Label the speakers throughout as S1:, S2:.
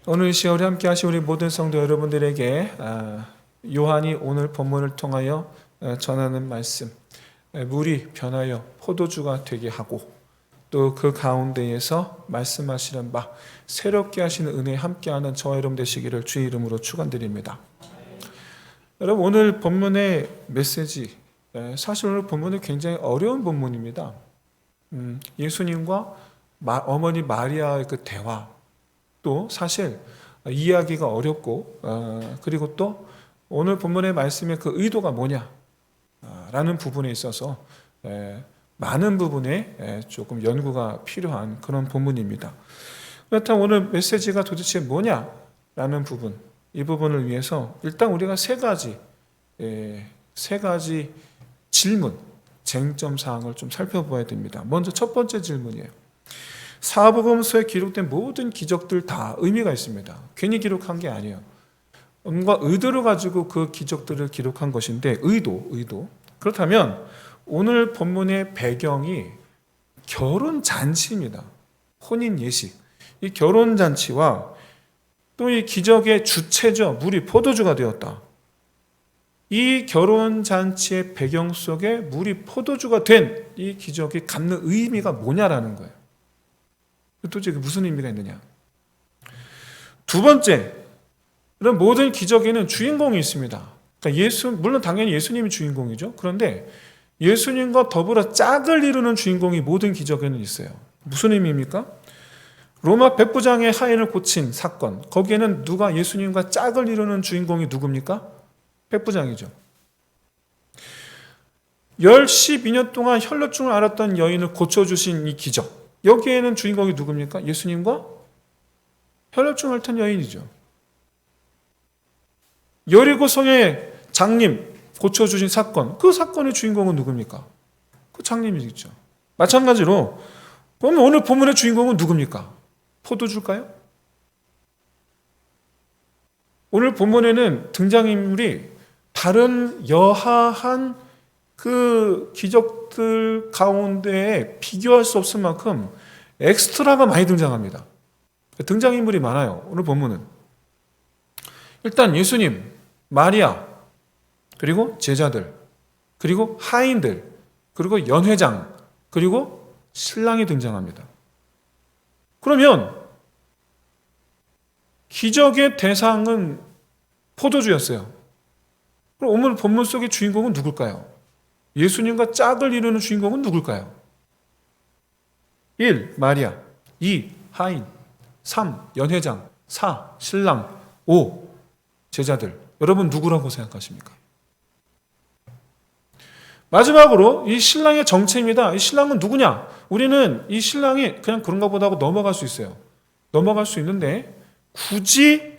S1: 오늘 이 시간에 함께 하신 우리 모든 성도 여러분들에게 요한이 오늘 본문을 통하여 전하는 말씀, 물이 변하여 포도주가 되게 하고 또 그 가운데에서 말씀하시는 바 새롭게 하시는 은혜에 함께하는 저와 여러분 되시기를 주의 이름으로 축원드립니다. 여러분, 오늘 본문의 메시지, 사실 오늘 본문은 굉장히 어려운 본문입니다. 예수님과 어머니 마리아의 그 대화, 또 사실 이해하기가 어렵고, 그리고 또 오늘 본문의 말씀의 그 의도가 뭐냐라는 부분에 있어서 많은 부분에 조금 연구가 필요한 그런 본문입니다. 그렇다면 오늘 메시지가 도대체 뭐냐라는 부분, 이 부분을 위해서 일단 우리가 세 가지 질문, 쟁점 사항을 좀 살펴봐야 됩니다. 먼저 첫 번째 질문이에요. 사복음서에 기록된 모든 기적들 다 의미가 있습니다. 괜히 기록한 게 아니에요. 뭔가 의도를 가지고 그 기적들을 기록한 것인데, 의도. 그렇다면 오늘 본문의 배경이 결혼잔치입니다. 혼인 예식. 이 결혼잔치와 또 이 기적의 주체죠. 물이 포도주가 되었다. 이 결혼잔치의 배경 속에 물이 포도주가 된 이 기적이 갖는 의미가 뭐냐라는 거예요. 도대체 무슨 의미가 있느냐. 두 번째, 이런 모든 기적에는 주인공이 있습니다. 그러니까 물론 당연히 예수님이 주인공이죠. 그런데 예수님과 더불어 짝을 이루는 주인공이 모든 기적에는 있어요. 무슨 의미입니까? 로마 백부장의 하인을 고친 사건, 거기에는 누가 예수님과 짝을 이루는 주인공이 누굽니까? 백부장이죠. 12년 동안 혈루증을 앓았던 여인을 고쳐주신 이 기적, 여기에는 주인공이 누굽니까? 예수님과 혈루증을 앓던 여인이죠. 여리고성의 장님 고쳐주신 사건, 그 사건의 주인공은 누굽니까? 그 장님이죠. 마찬가지로 그러면 오늘 본문의 주인공은 누굽니까? 포도주일까요? 오늘 본문에는 등장인물이 다른 여하한 그 기적들 가운데 비교할 수 없을 만큼 엑스트라가 많이 등장합니다. 등장인물이 많아요. 오늘 본문은 일단 예수님, 마리아, 그리고 제자들, 그리고 하인들, 그리고 연회장, 그리고 신랑이 등장합니다. 그러면 기적의 대상은 포도주였어요. 그럼 오늘 본문 속의 주인공은 누굴까요? 예수님과 짝을 이루는 주인공은 누굴까요? 1. 마리아, 2. 하인, 3. 연회장, 4. 신랑, 5. 제자들. 여러분 누구라고 생각하십니까? 마지막으로 이 신랑의 정체입니다. 이 신랑은 누구냐? 우리는 이 신랑이 그냥 그런가 보다 하고 넘어갈 수 있어요. 넘어갈 수 있는데 굳이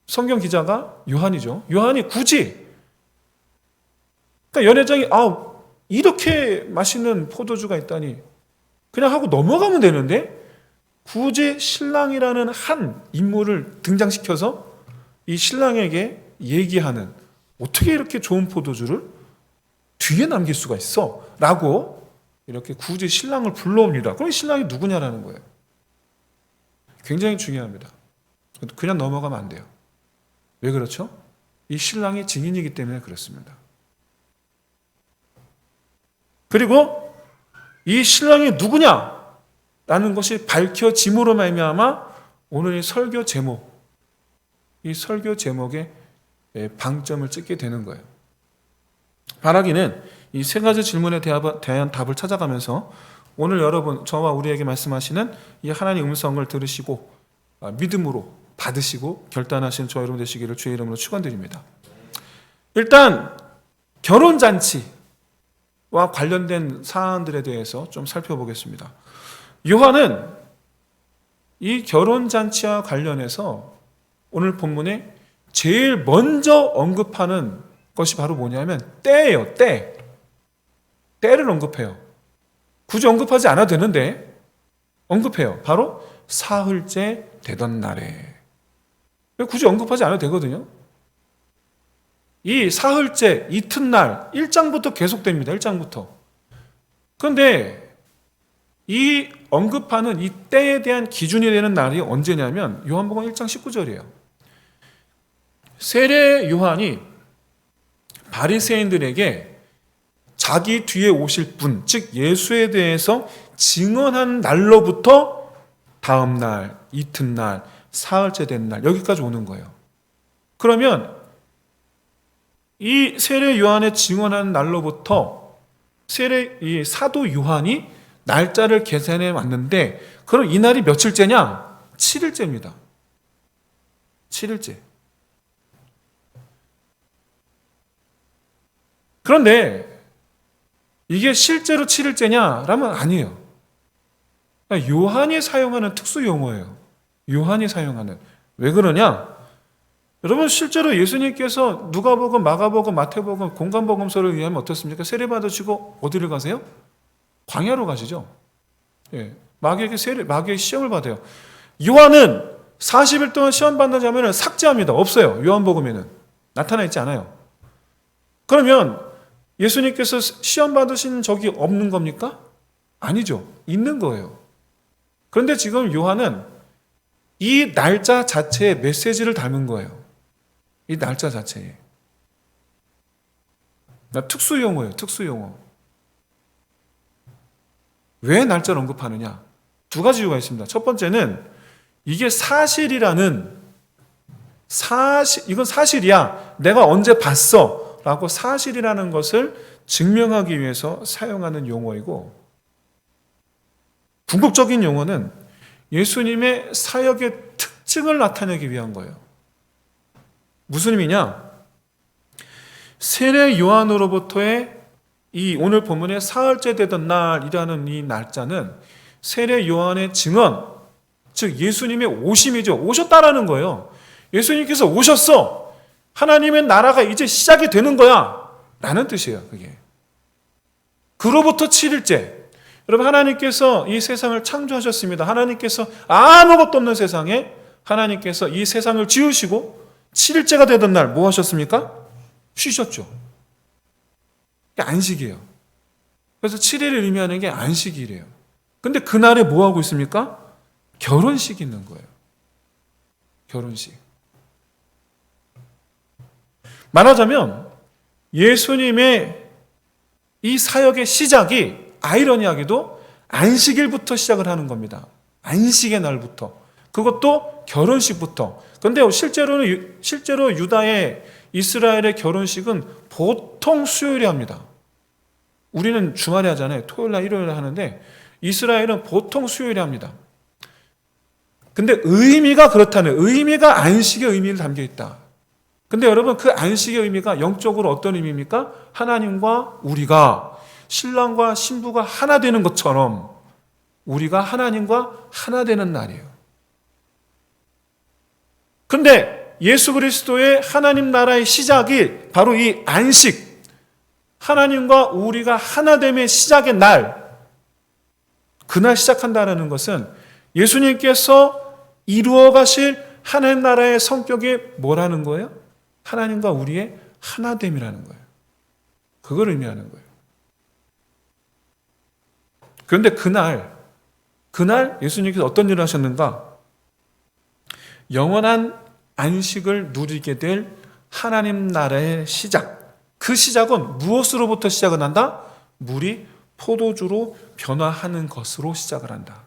S1: 성경 기자가 요한이죠. 요한이 굳이 그러니까 연회장이 이렇게 맛있는 포도주가 있다니 그냥 하고 넘어가면 되는데 굳이 신랑이라는 한 인물을 등장시켜서 이 신랑에게 얘기하는, 어떻게 이렇게 좋은 포도주를 뒤에 남길 수가 있어? 라고 이렇게 굳이 신랑을 불러옵니다. 그럼 신랑이 누구냐라는 거예요. 굉장히 중요합니다. 그냥 넘어가면 안 돼요. 왜 그렇죠? 이 신랑이 증인이기 때문에 그렇습니다. 그리고 이 신랑이 누구냐라는 것이 밝혀짐으로 말미암아 오늘 이 설교 제목에 방점을 찍게 되는 거예요. 바라기는 이 세 가지 질문에 대한 답을 찾아가면서 오늘 여러분, 저와 우리에게 말씀하시는 이 하나님의 음성을 들으시고 믿음으로 받으시고 결단하시는 저 여러분 되시기를 주의 이름으로 축원드립니다. 일단 결혼잔치와 관련된 사안들에 대해서 좀 살펴보겠습니다. 요한은 이 결혼잔치와 관련해서 오늘 본문에 제일 먼저 언급하는 것이 바로 뭐냐면 때예요. 때를 언급해요. 굳이 언급하지 않아도 되는데 언급해요. 바로 사흘째 되던 날에. 굳이 언급하지 않아도 되거든요. 이 사흘째 이튿날 1장부터 계속됩니다. 1장부터. 그런데 이 언급하는 이 때에 대한 기준이 되는 날이 언제냐면 요한복음 1장 19절이에요. 세례 요한이 바리새인들에게 자기 뒤에 오실 분, 즉 예수에 대해서 증언한 날로부터 다음 날, 이튿날, 사흘째 된 날 여기까지 오는 거예요. 그러면 이 세례 요한의 증언한 날로부터 이 사도 요한이 날짜를 계산해 왔는데 그럼 이 날이 며칠째냐? 7일째입니다. 7일째. 그런데 이게 실제로 7일째냐라면 아니에요. 요한이 사용하는 특수 용어예요. 요한이 사용하는. 왜 그러냐? 여러분 실제로 예수님께서 누가복음, 마가복음, 마태복음, 공관복음서를 의하면 어떻습니까? 세례받으시고 어디를 가세요? 광야로 가시죠. 예, 마귀에게 시험을 받아요. 요한은 40일 동안 시험 받는 장면을 삭제합니다. 없어요. 요한복음에는 나타나 있지 않아요. 그러면 예수님께서 시험 받으신 적이 없는 겁니까? 아니죠. 있는 거예요. 그런데 지금 요한은 이 날짜 자체에 메시지를 담은 거예요. 이 날짜 자체에. 특수 용어예요. 특수 용어. 왜 날짜를 언급하느냐? 두 가지 이유가 있습니다. 첫 번째는 이게 이건 사실이야. 내가 언제 봤어. 라고 사실이라는 것을 증명하기 위해서 사용하는 용어이고, 궁극적인 용어는 예수님의 사역의 특징을 나타내기 위한 거예요. 무슨 의미냐? 세례 요한으로부터의 이 오늘 본문의 사흘째 되던 날이라는 이 날짜는 세례 요한의 증언, 즉 예수님의 오심이죠. 오셨다라는 거예요. 예수님께서 오셨어. 하나님의 나라가 이제 시작이 되는 거야. 라는 뜻이에요. 그게. 그로부터 7일째. 여러분 하나님께서 이 세상을 창조하셨습니다. 하나님께서 아무것도 없는 세상에 하나님께서 이 세상을 지으시고 7일째가 되던 날 뭐 하셨습니까? 쉬셨죠. 이게 안식이에요. 그래서 7일을 의미하는 게 안식일이에요. 근데 그날에 뭐 하고 있습니까? 결혼식이 있는 거예요. 결혼식. 말하자면 예수님의 이 사역의 시작이 아이러니하게도 안식일부터 시작을 하는 겁니다. 안식의 날부터. 그것도 결혼식부터. 그런데 실제로 유다의 이스라엘의 결혼식은 보통 수요일에 합니다. 우리는 주말에 하잖아요. 토요일날 일요일날 하는데 이스라엘은 보통 수요일에 합니다. 근데 의미가 그렇다는, 의미가 안식의 의미를 담겨 있다. 근데 여러분 그 안식의 의미가 영적으로 어떤 의미입니까? 하나님과 우리가, 신랑과 신부가 하나 되는 것처럼 우리가 하나님과 하나 되는 날이에요. 근데 예수 그리스도의 하나님 나라의 시작이 바로 이 안식, 하나님과 우리가 하나됨의 시작의 날, 그날 시작한다는 것은 예수님께서 이루어 가실 하나님 나라의 성격이 뭐라는 거예요? 하나님과 우리의 하나됨이라는 거예요. 그걸 의미하는 거예요. 그런데 그날 예수님께서 어떤 일을 하셨는가? 영원한 안식을 누리게 될 하나님 나라의 시작. 그 시작은 무엇으로부터 시작을 한다? 물이 포도주로 변화하는 것으로 시작을 한다.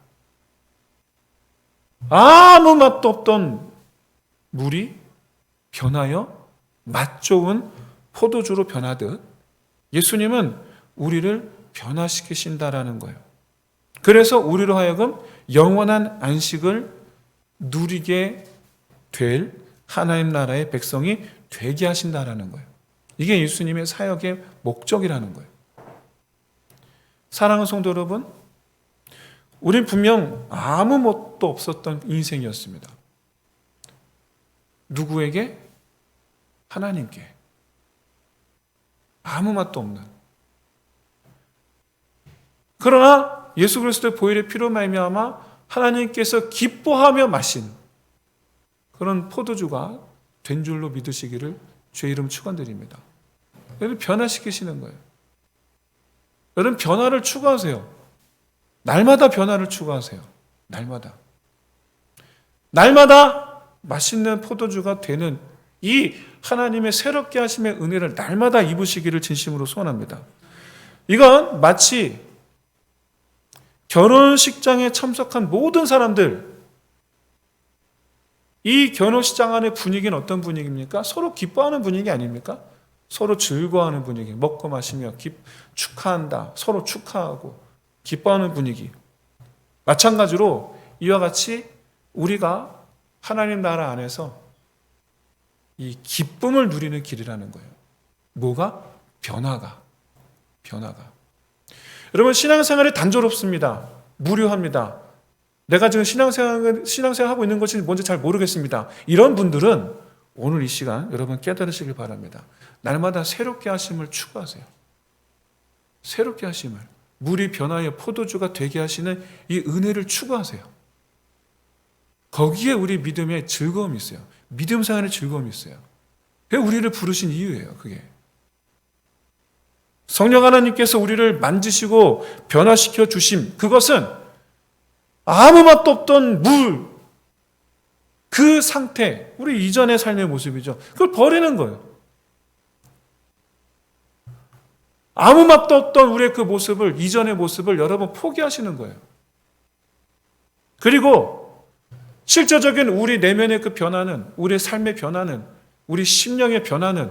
S1: 아무 맛도 없던 물이 변하여 맛 좋은 포도주로 변하듯 예수님은 우리를 변화시키신다라는 거예요. 그래서 우리로 하여금 영원한 안식을 누리게 될 하나님 나라의 백성이 되게 하신다라는 거예요. 이게 예수님의 사역의 목적이라는 거예요. 사랑하는 성도 여러분, 우린 분명 아무 뭣도 없었던 인생이었습니다. 누구에게? 하나님께. 아무 맛도 없는. 그러나 예수 그리스도의 보혈의 피로 말미암아 하나님께서 기뻐하며 마신 그런 포도주가 된 줄로 믿으시기를 주의 이름 축원드립니다. 여러분 변화시키시는 거예요. 여러분 변화를 추구하세요. 날마다 변화를 추구하세요. 날마다. 날마다 맛있는 포도주가 되는 이 하나님의 새롭게 하심의 은혜를 날마다 입으시기를 진심으로 소원합니다. 이건 마치 결혼식장에 참석한 모든 사람들, 이 결혼식장 안의 분위기는 어떤 분위기입니까? 서로 기뻐하는 분위기 아닙니까? 서로 즐거워하는 분위기, 먹고 마시며 축하한다, 서로 축하하고 기뻐하는 분위기. 마찬가지로 이와 같이 우리가 하나님 나라 안에서 이 기쁨을 누리는 길이라는 거예요. 뭐가? 변화가. 여러분, 신앙생활이 단조롭습니다. 무료합니다. 내가 지금 신앙생활 하고 있는 것이 뭔지 잘 모르겠습니다. 이런 분들은 오늘 이 시간 여러분 깨달으시길 바랍니다. 날마다 새롭게 하심을 추구하세요. 새롭게 하심을. 물이 변화의 포도주가 되게 하시는 이 은혜를 추구하세요. 거기에 우리 믿음의 즐거움이 있어요. 믿음 생활의 즐거움이 있어요. 그게 우리를 부르신 이유예요. 그게. 성령 하나님께서 우리를 만지시고 변화시켜 주심, 그것은 아무 맛도 없던 물, 그 상태, 우리 이전의 삶의 모습이죠. 그걸 버리는 거예요. 아무 맛도 없던 우리의 그 모습을, 이전의 모습을 여러분 포기하시는 거예요. 그리고 실제적인 우리 내면의 그 변화는, 우리의 삶의 변화는, 우리 심령의 변화는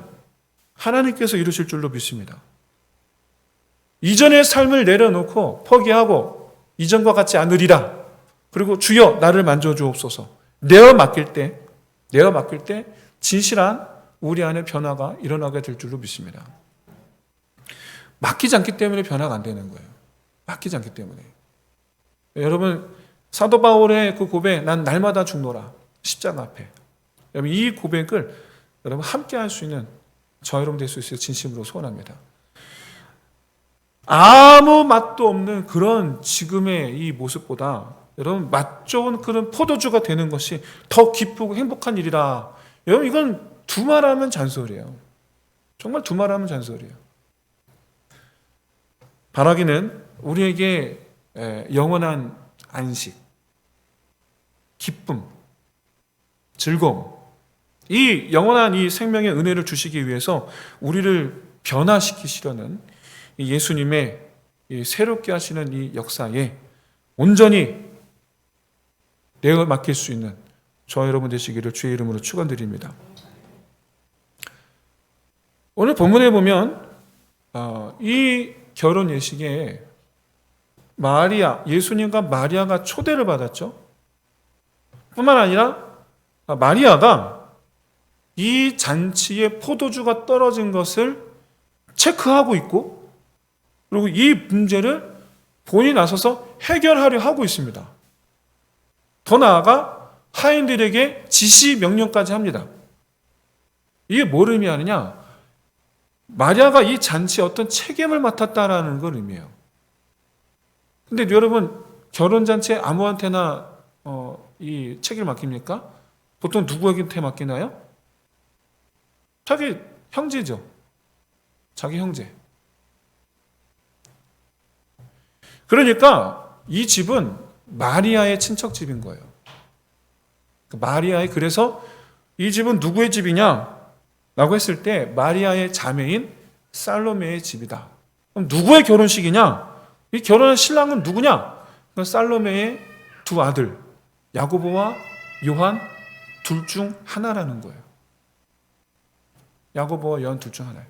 S1: 하나님께서 이루실 줄로 믿습니다. 이전의 삶을 내려놓고 포기하고 이전과 같지 않으리라. 그리고 주여 나를 만져주옵소서. 내어 맡길 때 진실한 우리 안에 변화가 일어나게 될 줄로 믿습니다. 맡기지 않기 때문에 변화가 안 되는 거예요. 맡기지 않기 때문에. 여러분, 사도 바울의 그 고백, 난 날마다 죽노라. 십자가 앞에. 여러분, 이 고백을 여러분 함께 할 수 있는 저 여러분 될 수 있어요. 진심으로 소원합니다. 아무 맛도 없는 그런 지금의 이 모습보다 여러분 맛 좋은 그런 포도주가 되는 것이 더 기쁘고 행복한 일이라. 여러분, 이건 두말하면 잔소리예요. 정말 두말하면 잔소리예요. 바라기는 우리에게 영원한 안식, 기쁨, 즐거움, 이 영원한 이 생명의 은혜를 주시기 위해서 우리를 변화시키시려는 예수님의 이 새롭게 하시는 이 역사에 온전히 내어 맡길 수 있는 저와 여러분 되시기를 주의 이름으로 축원드립니다. 오늘 본문에 보면 이 결혼 예식에 예수님과 마리아가 초대를 받았죠. 뿐만 아니라 마리아가 이 잔치에 포도주가 떨어진 것을 체크하고 있고, 그리고 이 문제를 본인이 나서서 해결하려 하고 있습니다. 더 나아가 하인들에게 지시 명령까지 합니다. 이게 뭘 의미하느냐? 마리아가 이 잔치에 어떤 책임을 맡았다라는 걸 의미해요. 근데 여러분, 결혼잔치에 아무한테나 이 책임을 맡깁니까? 보통 누구에게 맡기나요? 자기 형제죠. 자기 형제. 그러니까 이 집은 마리아의 친척집인 거예요. 그래서 이 집은 누구의 집이냐? 라고 했을 때 마리아의 자매인 살로메의 집이다. 그럼 누구의 결혼식이냐? 이 결혼한 신랑은 누구냐? 살로메의 두 아들, 야고보와 요한 둘 중 하나라는 거예요. 야고보와 요한 둘 중 하나예요.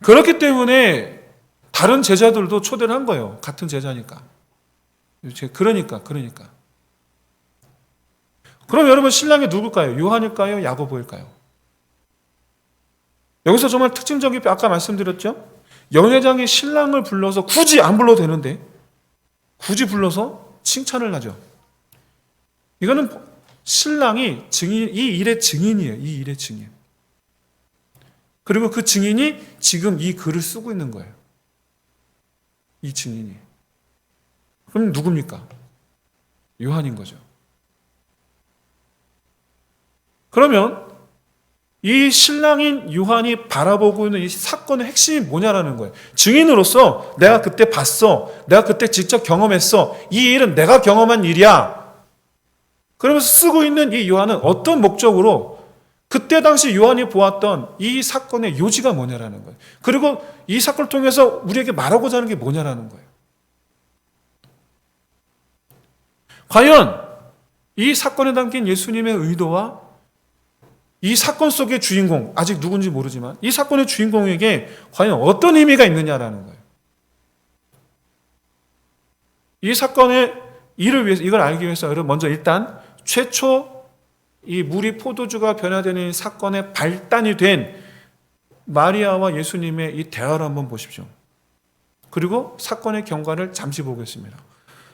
S1: 그렇기 때문에 다른 제자들도 초대를 한 거예요. 같은 제자니까. 그러니까. 그럼 여러분, 신랑이 누굴까요? 요한일까요? 야고보일까요? 여기서 정말 특징적인, 아까 말씀드렸죠? 연회장이 신랑을 불러서, 굳이 안 불러도 되는데 굳이 불러서 칭찬을 하죠. 이거는 신랑이 이 일의 증인이에요. 이 일의 증인. 그리고 그 증인이 지금 이 글을 쓰고 있는 거예요. 이 증인이. 그럼 누굽니까? 요한인 거죠. 그러면 이 신랑인 요한이 바라보고 있는 이 사건의 핵심이 뭐냐라는 거예요. 증인으로서 내가 그때 봤어. 내가 그때 직접 경험했어. 이 일은 내가 경험한 일이야. 그러면서 쓰고 있는 이 요한은 어떤 목적으로 그때 당시 요한이 보았던 이 사건의 요지가 뭐냐라는 거예요. 그리고 이 사건을 통해서 우리에게 말하고자 하는 게 뭐냐라는 거예요. 과연 이 사건에 담긴 예수님의 의도와 이 사건 속의 주인공, 아직 누군지 모르지만 이 사건의 주인공에게 과연 어떤 의미가 있느냐라는 거예요. 이 사건의 일을 위해서, 이걸 알기 위해서 여러분 먼저 일단 최초 이 물이 포도주가 변화되는 사건의 발단이 된 마리아와 예수님의 이 대화를 한번 보십시오. 그리고 사건의 경과를 잠시 보겠습니다.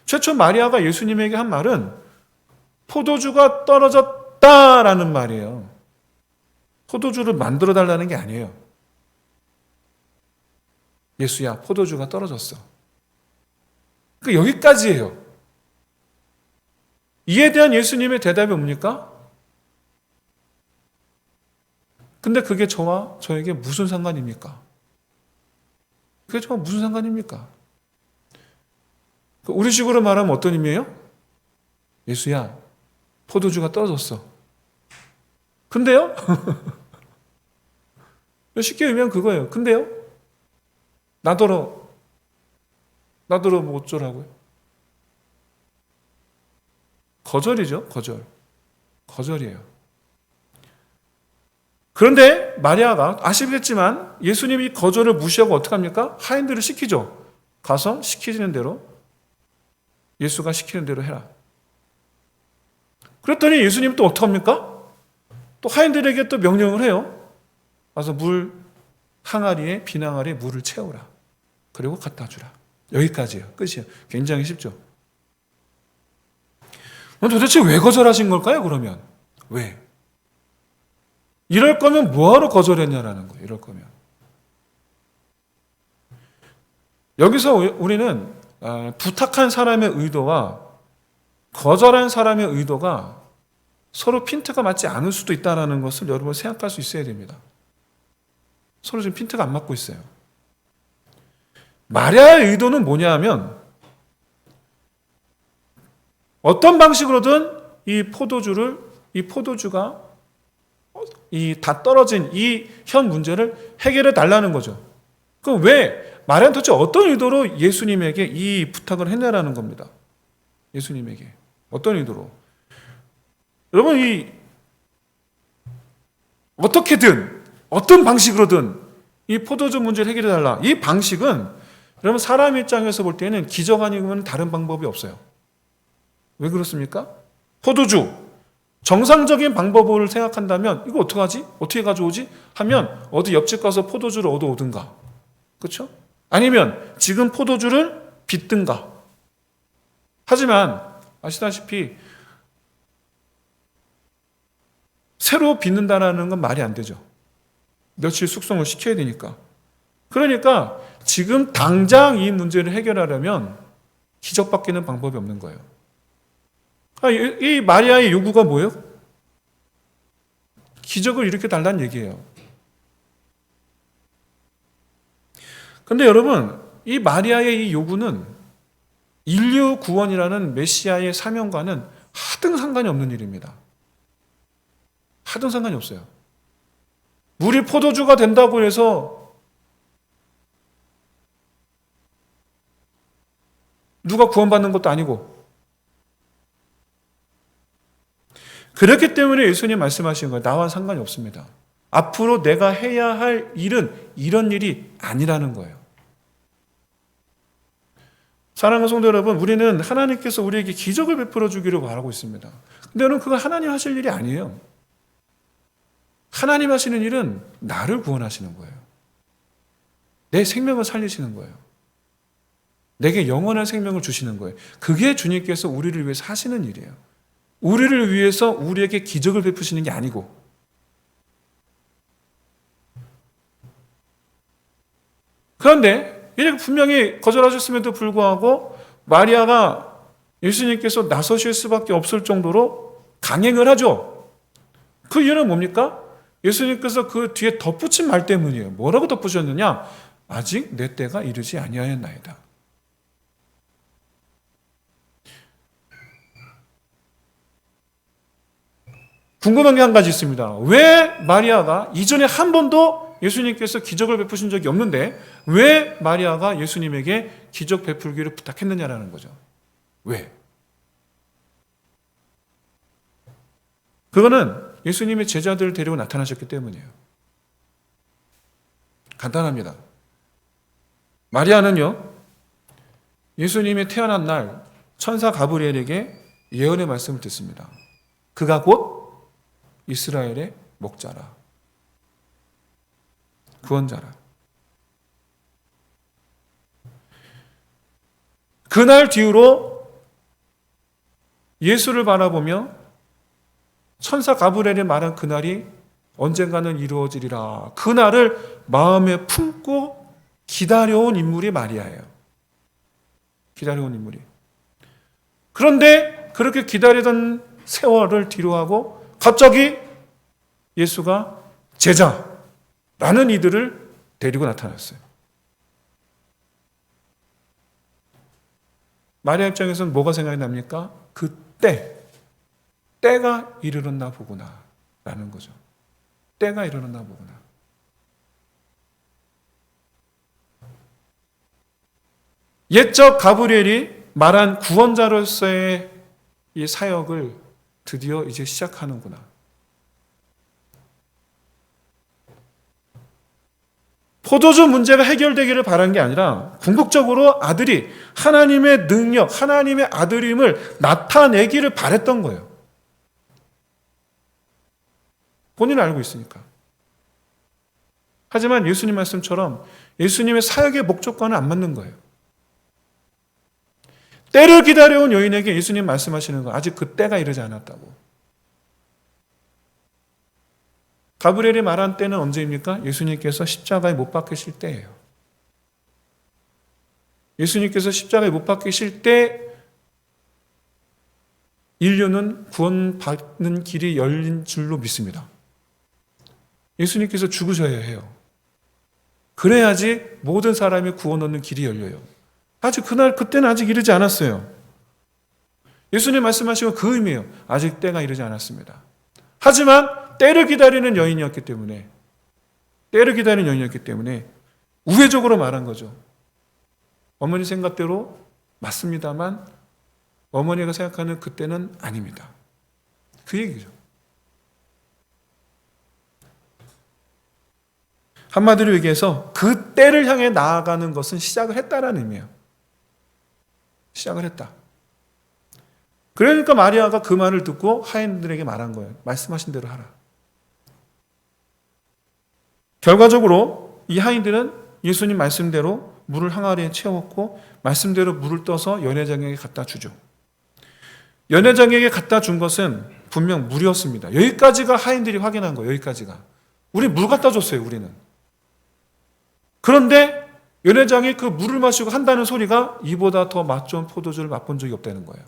S1: 최초 마리아가 예수님에게 한 말은 포도주가 떨어졌다라는 말이에요. 포도주를 만들어 달라는 게 아니에요. 예수야, 포도주가 떨어졌어. 여기까지예요. 이에 대한 예수님의 대답이 뭡니까? 근데 그게 저와 저에게 무슨 상관입니까? 그게 저와 무슨 상관입니까? 우리식으로 말하면 어떤 의미예요? 예수야, 포도주가 떨어졌어. 근데요? 쉽게 의미하면 그거예요. 근데요? 나더러 뭐 어쩌라고요? 거절이죠, 거절. 거절이에요. 그런데 마리아가 아시겠지만 예수님이 거절을 무시하고 어떻게 합니까? 하인들을 시키죠. 가서 시키는 대로, 예수가 시키는 대로 해라. 그랬더니 예수님 또 어떻게 합니까? 또 하인들에게 또 명령을 해요. 가서 물 항아리에, 비항아리에 물을 채우라. 그리고 갖다 주라. 여기까지예요. 끝이에요. 굉장히 쉽죠. 도대체 왜 거절하신 걸까요, 그러면? 왜? 이럴 거면 뭐하러 거절했냐라는 거예요, 이럴 거면. 여기서 우리는 부탁한 사람의 의도와 거절한 사람의 의도가 서로 핀트가 맞지 않을 수도 있다는 것을 여러분 생각할 수 있어야 됩니다. 서로 지금 핀트가 안 맞고 있어요. 마리아의 의도는 뭐냐 하면 어떤 방식으로든 이 포도주가 다 떨어진 이 현 문제를 해결해 달라는 거죠. 그럼 왜 마리아는 도대체 어떤 의도로 예수님에게 이 부탁을 했냐라는 겁니다. 예수님에게 어떤 의도로? 여러분, 어떻게든 어떤 방식으로든 이 포도주 문제를 해결해 달라. 이 방식은 여러분 사람 입장에서 볼 때는 기적 아니면 다른 방법이 없어요. 왜 그렇습니까? 포도주 정상적인 방법을 생각한다면 이거 어떡하지? 어떻게 가져오지? 하면 어디 옆집 가서 포도주를 얻어오든가, 그렇죠? 아니면 지금 포도주를 빚든가. 하지만 아시다시피 새로 빚는다는 건 말이 안 되죠. 며칠 숙성을 시켜야 되니까. 그러니까 지금 당장 이 문제를 해결하려면 기적밖에는 방법이 없는 거예요. 이 마리아의 요구가 뭐예요? 기적을 일으켜 달라는 얘기예요. 그런데 여러분, 이 마리아의 이 요구는 인류 구원이라는 메시아의 사명과는 하등 상관이 없는 일입니다. 하등 상관이 없어요. 물이 포도주가 된다고 해서 누가 구원받는 것도 아니고, 그렇기 때문에 예수님 말씀하신 거예요. 나와 상관이 없습니다. 앞으로 내가 해야 할 일은 이런 일이 아니라는 거예요. 사랑하는 성도 여러분, 우리는 하나님께서 우리에게 기적을 베풀어 주기를 바라고 있습니다. 근데 여러분, 그건 하나님 하실 일이 아니에요. 하나님 하시는 일은 나를 구원하시는 거예요. 내 생명을 살리시는 거예요. 내게 영원한 생명을 주시는 거예요. 그게 주님께서 우리를 위해서 하시는 일이에요. 우리를 위해서 우리에게 기적을 베푸시는 게 아니고. 그런데 이렇게 분명히 거절하셨음에도 불구하고 마리아가 예수님께서 나서실 수밖에 없을 정도로 강행을 하죠. 그 이유는 뭡니까? 예수님께서 그 뒤에 덧붙인 말 때문이에요. 뭐라고 덧붙였느냐? 아직 내 때가 이르지 아니하였나이다. 궁금한 게 한 가지 있습니다. 왜 마리아가 이전에 한 번도 예수님께서 기적을 베푸신 적이 없는데 왜 마리아가 예수님에게 기적 베풀기를 부탁했느냐라는 거죠. 왜? 그거는 예수님의 제자들을 데리고 나타나셨기 때문이에요. 간단합니다. 마리아는요, 예수님이 태어난 날 천사 가브리엘에게 예언의 말씀을 듣습니다. 그가 곧 이스라엘의 목자라, 구원자라. 그날 뒤로 예수를 바라보며 천사 가브리엘이 말한 그날이 언젠가는 이루어지리라. 그날을 마음에 품고 기다려온 인물이 마리아예요. 기다려온 인물이. 그런데 그렇게 기다리던 세월을 뒤로하고 갑자기 예수가 제자라는 이들을 데리고 나타났어요. 마리아 입장에서는 뭐가 생각이 납니까? 때가 이르렀나 보구나 라는 거죠. 때가 이르렀나 보구나. 옛적 가브리엘이 말한 구원자로서의 이 사역을 드디어 이제 시작하는구나. 포도주 문제가 해결되기를 바란 게 아니라 궁극적으로 아들이 하나님의 능력, 하나님의 아들임을 나타내기를 바랬던 거예요. 본인은 알고 있으니까. 하지만 예수님 말씀처럼 예수님의 사역의 목적과는 안 맞는 거예요. 때를 기다려온 여인에게 예수님 말씀하시는 건 아직 그 때가 이르지 않았다고. 가브리엘이 말한 때는 언제입니까? 예수님께서 십자가에 못 박히실 때예요. 예수님께서 십자가에 못 박히실 때 인류는 구원받는 길이 열린 줄로 믿습니다. 예수님께서 죽으셔야 해요. 그래야지 모든 사람이 구원 얻는 길이 열려요. 아직 그때는 아직 이르지 않았어요. 예수님 말씀하시고 그 의미예요. 아직 때가 이르지 않았습니다. 하지만 때를 기다리는 여인이었기 때문에 우회적으로 말한 거죠. 어머니 생각대로 맞습니다만 어머니가 생각하는 그때는 아닙니다. 그 얘기죠. 한마디로 얘기해서 그 때를 향해 나아가는 것은 시작을 했다라는 의미예요. 시작을 했다. 그러니까 마리아가 그 말을 듣고 하인들에게 말한 거예요. 말씀하신 대로 하라. 결과적으로 이 하인들은 예수님 말씀대로 물을 항아리에 채웠고 말씀대로 물을 떠서 연회장에게 갖다 주죠. 연회장에게 갖다 준 것은 분명 물이었습니다. 여기까지가 하인들이 확인한 거예요. 여기까지가. 우리 물 갖다 줬어요. 우리는. 그런데 연회장이 그 물을 마시고 한다는 소리가 이보다 더 맛 좋은 포도주를 맛본 적이 없다는 거예요.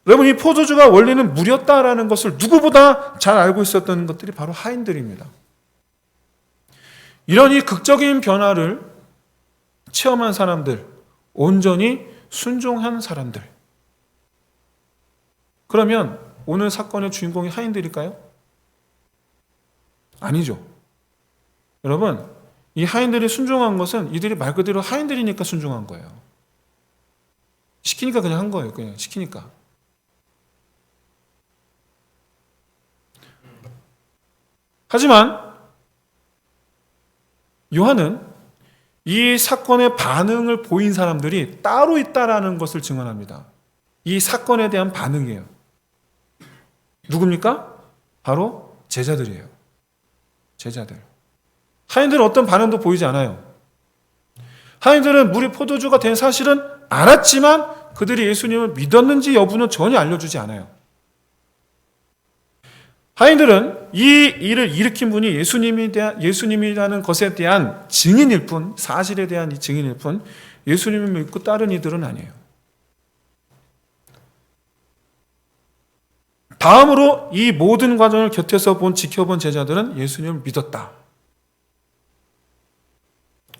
S1: 여러분, 이 포도주가 원래는 물이었다라는 것을 누구보다 잘 알고 있었던 것들이 바로 하인들입니다. 이런 이 극적인 변화를 체험한 사람들, 온전히 순종한 사람들. 그러면 오늘 사건의 주인공이 하인들일까요? 아니죠. 여러분, 이 하인들이 순종한 것은 이들이 말 그대로 하인들이니까 순종한 거예요. 시키니까 그냥 한 거예요. 그냥 시키니까. 하지만 요한은 이 사건의 반응을 보인 사람들이 따로 있다라는 것을 증언합니다. 이 사건에 대한 반응이에요. 누굽니까? 바로 제자들이에요. 제자들. 하인들은 어떤 반응도 보이지 않아요. 하인들은 물이 포도주가 된 사실은 알았지만 그들이 예수님을 믿었는지 여부는 전혀 알려주지 않아요. 하인들은 이 일을 일으킨 분이 예수님이라는 것에 대한 증인일 뿐, 사실에 대한 증인일 뿐, 예수님을 믿고 따른 이들은 아니에요. 다음으로 이 모든 과정을 곁에서 지켜본 제자들은 예수님을 믿었다.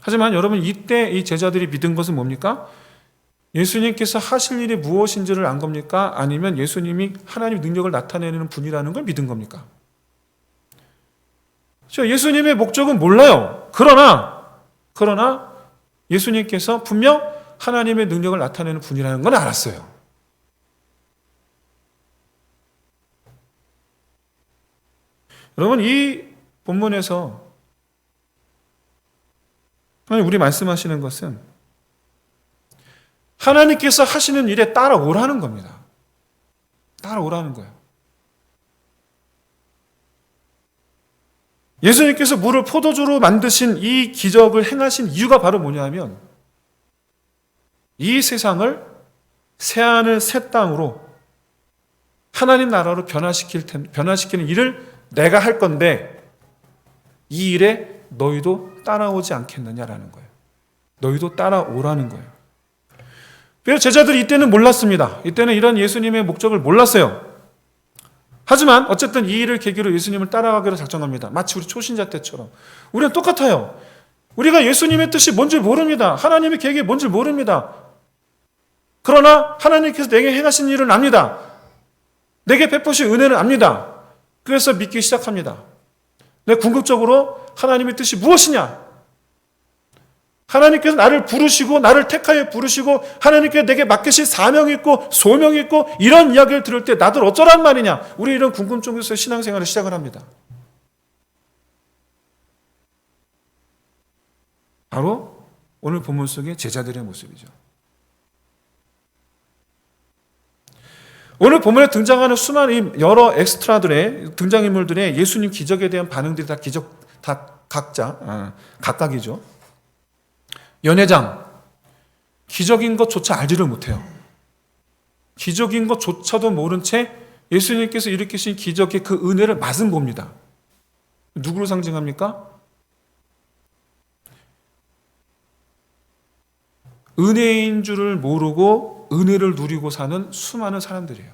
S1: 하지만 여러분, 이때 이 제자들이 믿은 것은 뭡니까? 예수님께서 하실 일이 무엇인지를 안 겁니까? 아니면 예수님이 하나님의 능력을 나타내는 분이라는 걸 믿은 겁니까? 예수님의 목적은 몰라요. 그러나 예수님께서 분명 하나님의 능력을 나타내는 분이라는 건 알았어요. 여러분, 이 본문에서 우리 말씀하시는 것은 하나님께서 하시는 일에 따라오라는 겁니다. 따라오라는 거예요. 예수님께서 물을 포도주로 만드신 이 기적을 행하신 이유가 바로 뭐냐면 이 세상을 새하늘 새 땅으로 하나님 나라로 변화시키는 일을 내가 할 건데 이 일에 너희도 따라오지 않겠느냐라는 거예요. 너희도 따라오라는 거예요. 그래서 제자들이 이때는 몰랐습니다. 이때는 이런 예수님의 목적을 몰랐어요. 하지만 어쨌든 이 일을 계기로 예수님을 따라가기로 작정합니다. 마치 우리 초신자 때처럼. 우리는 똑같아요. 우리가 예수님의 뜻이 뭔지 모릅니다. 하나님의 계획이 뭔지 모릅니다. 그러나 하나님께서 내게 행하신 일은 압니다. 내게 베푸신 은혜는 압니다. 그래서 믿기 시작합니다. 내 궁극적으로 하나님의 뜻이 무엇이냐? 하나님께서 나를 부르시고 나를 택하여 부르시고 하나님께서 내게 맡기신 사명이 있고 소명이 있고 이런 이야기를 들을 때 나들 어쩌란 말이냐? 우리 이런 궁금증에서 신앙생활을 시작을 합니다. 바로 오늘 본문 속의 제자들의 모습이죠. 오늘 본문에 등장하는 수많은 여러 엑스트라들의 등장인물들의 예수님 기적에 대한 반응들이 다 각각이죠. 연회장, 기적인 것조차 알지를 못해요. 기적인 것조차도 모른 채 예수님께서 일으키신 기적의 그 은혜를 맛은 봅니다. 누구를 상징합니까? 은혜인 줄을 모르고 은혜를 누리고 사는 수많은 사람들이에요.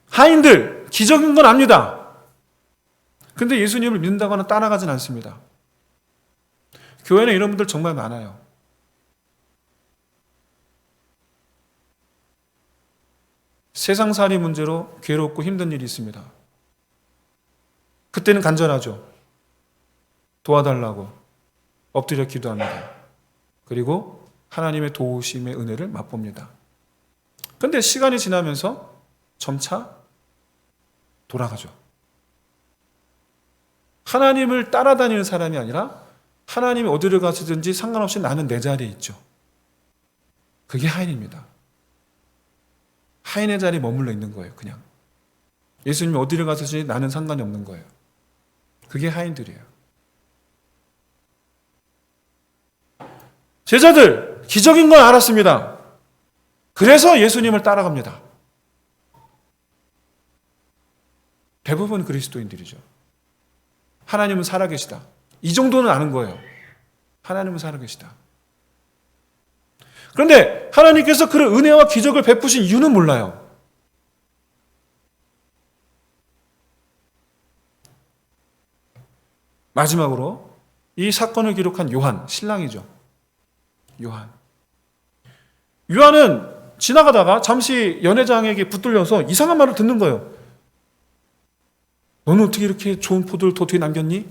S1: 하인들, 기적인 건 압니다. 근데 예수님을 믿는다거나 따라가진 않습니다. 교회는 이런 분들 정말 많아요. 세상살이 문제로 괴롭고 힘든 일이 있습니다. 그때는 간절하죠. 도와달라고 엎드려 기도합니다. 그리고 하나님의 도우심의 은혜를 맛봅니다. 그런데 시간이 지나면서 점차 돌아가죠. 하나님을 따라다니는 사람이 아니라 하나님이 어디를 가시든지 상관없이 나는 내 자리에 있죠. 그게 하인입니다. 하인의 자리에 머물러 있는 거예요. 그냥 예수님이 어디를 가시든지 나는 상관이 없는 거예요. 그게 하인들이에요. 제자들 기적인 건 알았습니다. 그래서 예수님을 따라갑니다. 대부분 그리스도인들이죠. 하나님은 살아계시다. 이 정도는 아는 거예요. 하나님은 살아계시다. 그런데 하나님께서 그런 은혜와 기적을 베푸신 이유는 몰라요. 마지막으로 이 사건을 기록한 요한, 신랑이죠. 요한은 지나가다가 잠시 연회장에게 붙들려서 이상한 말을 듣는 거예요. 너는 어떻게 이렇게 좋은 포도를 도토에 남겼니?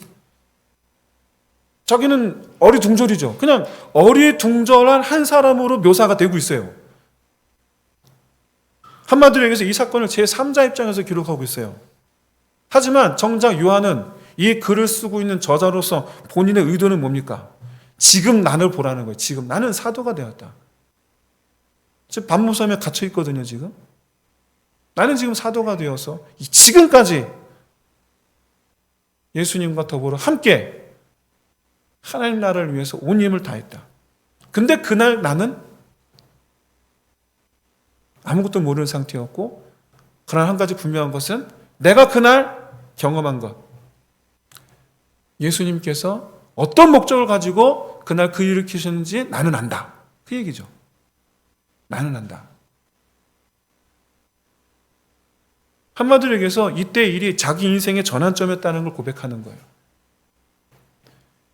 S1: 자기는 어리둥절이죠. 그냥 어리둥절한 한 사람으로 묘사가 되고 있어요. 한마디로 얘기해서 이 사건을 제3자 입장에서 기록하고 있어요. 하지만 정작 요한은 이 글을 쓰고 있는 저자로서 본인의 의도는 뭡니까? 지금 나를 보라는 거예요. 지금 나는 사도가 되었다. 지금 반모섬에 갇혀 있거든요. 지금 나는 지금 사도가 되어서 지금까지 예수님과 더불어 함께 하나님 나라를 위해서 온 힘을 다했다. 근데 그날 나는 아무것도 모르는 상태였고, 그러나 한 가지 분명한 것은 내가 그날 경험한 것, 예수님께서 어떤 목적을 가지고 그날 그 일을 일으키셨는지 나는 안다. 그 얘기죠. 나는 안다. 한마디로 얘기해서 이때 일이 자기 인생의 전환점이었다는 걸 고백하는 거예요.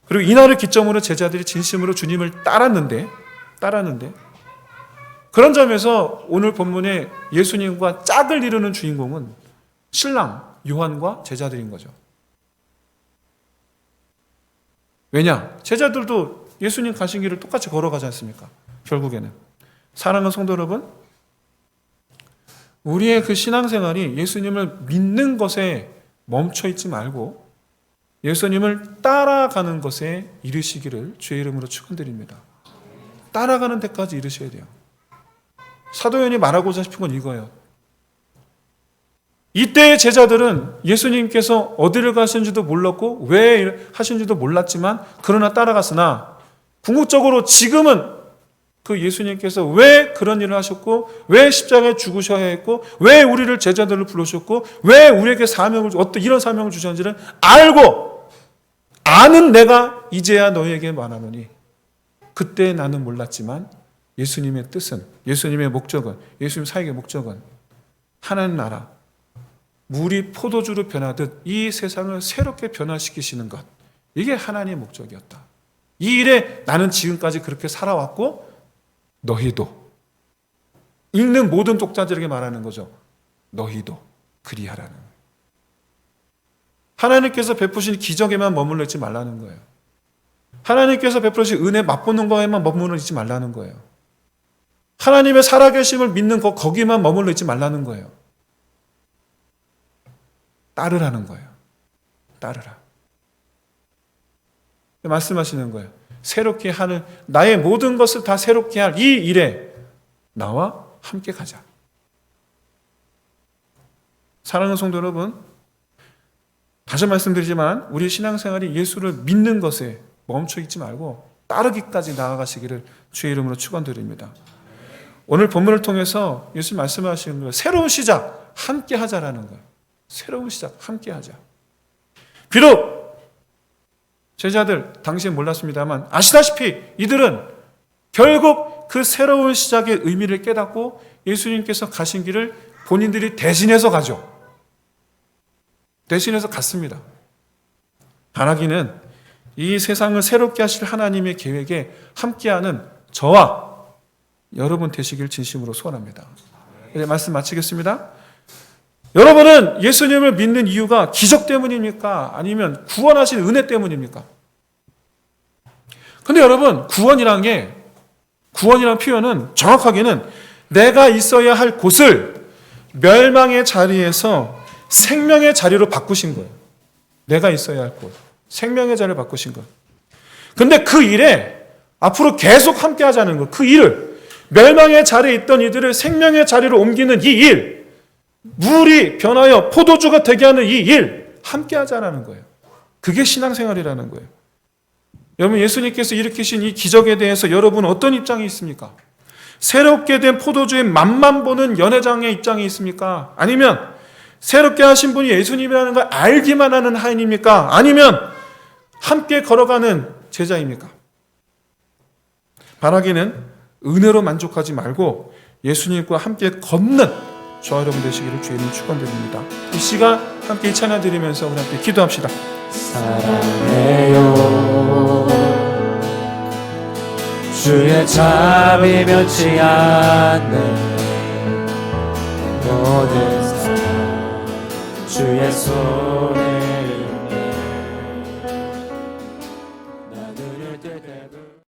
S1: 그리고 이날을 기점으로 제자들이 진심으로 주님을 따랐는데 그런 점에서 오늘 본문에 예수님과 짝을 이루는 주인공은 신랑 요한과 제자들인 거죠. 왜냐? 제자들도 예수님 가신 길을 똑같이 걸어가지 않습니까? 결국에는. 사랑하는 성도 여러분, 우리의 그 신앙생활이 예수님을 믿는 것에 멈춰있지 말고 예수님을 따라가는 것에 이르시기를 주의 이름으로 축원드립니다. 따라가는 데까지 이르셔야 돼요. 사도 요한이 말하고자 싶은 건 이거예요. 이때의 제자들은 예수님께서 어디를 가신지도 몰랐고 왜 하신지도 몰랐지만 그러나 따라갔으나 궁극적으로 지금은 그 예수님께서 왜 그런 일을 하셨고 왜 십자가에 죽으셔야 했고 왜 우리를 제자들을 부르셨고 왜 우리에게 사명을 어떤 이런 사명을 주셨는지를 알고 아는 내가 이제야 너희에게 말하노니 그때 나는 몰랐지만 예수님의 뜻은 예수님의 목적은 예수님 사역의 목적은 하나님 나라 물이 포도주로 변하듯 이 세상을 새롭게 변화시키시는 것 이게 하나님의 목적이었다. 이 일에 나는 지금까지 그렇게 살아왔고 너희도 읽는 모든 독자들에게 말하는 거죠. 너희도 그리하라는 거예요. 하나님께서 베푸신 기적에만 머물러 있지 말라는 거예요. 하나님께서 베푸신 은혜 맛보는 거에만 머물러 있지 말라는 거예요. 하나님의 살아계심을 믿는 거기만 머물러 있지 말라는 거예요. 따르라는 거예요. 따르라. 말씀하시는 거예요. 새롭게 하는 나의 모든 것을 다 새롭게 할 이 일에 나와 함께 가자. 사랑하는 성도 여러분, 다시 말씀드리지만 우리 신앙생활이 예수를 믿는 것에 멈춰 있지 말고 따르기까지 나아가시기를 주의 이름으로 축원드립니다. 오늘 본문을 통해서 예수님 말씀하시는 거예요. 새로운 시작 함께 하자라는 거예요. 새로운 시작 함께 하자. 비록 제자들 당시엔 몰랐습니다만 아시다시피 이들은 결국 그 새로운 시작의 의미를 깨닫고 예수님께서 가신 길을 본인들이 대신해서 가죠. 대신해서 갔습니다. 바라기는 이 세상을 새롭게 하실 하나님의 계획에 함께하는 저와 여러분 되시길 진심으로 소원합니다. 이제 말씀 마치겠습니다. 여러분은 예수님을 믿는 이유가 기적 때문입니까? 아니면 구원하신 은혜 때문입니까? 근데 여러분, 구원이라는 표현은 정확하게는 내가 있어야 할 곳을 멸망의 자리에서 생명의 자리로 바꾸신 거예요. 내가 있어야 할 곳, 생명의 자리를 바꾸신 거예요. 근데 그 일에 앞으로 계속 함께 하자는 거예요. 그 일을, 멸망의 자리에 있던 이들을 생명의 자리로 옮기는 이 일, 물이 변하여 포도주가 되게 하는 이 일 함께 하자라는 거예요. 그게 신앙생활이라는 거예요. 여러분, 예수님께서 일으키신 이 기적에 대해서 여러분은 어떤 입장이 있습니까? 새롭게 된 포도주의 맛만 보는 연회장의 입장이 있습니까? 아니면 새롭게 하신 분이 예수님이라는 걸 알기만 하는 하인입니까? 아니면 함께 걸어가는 제자입니까? 바라기는 은혜로 만족하지 말고 예수님과 함께 걷는 저와 여러분 되시기를 주님 축원드립니다. 이 시간 함께 찬양 드리면서 우리 함께 기도합시다.
S2: 사랑해요 주의 잠이 면치 않는 모든 사랑 주의 손에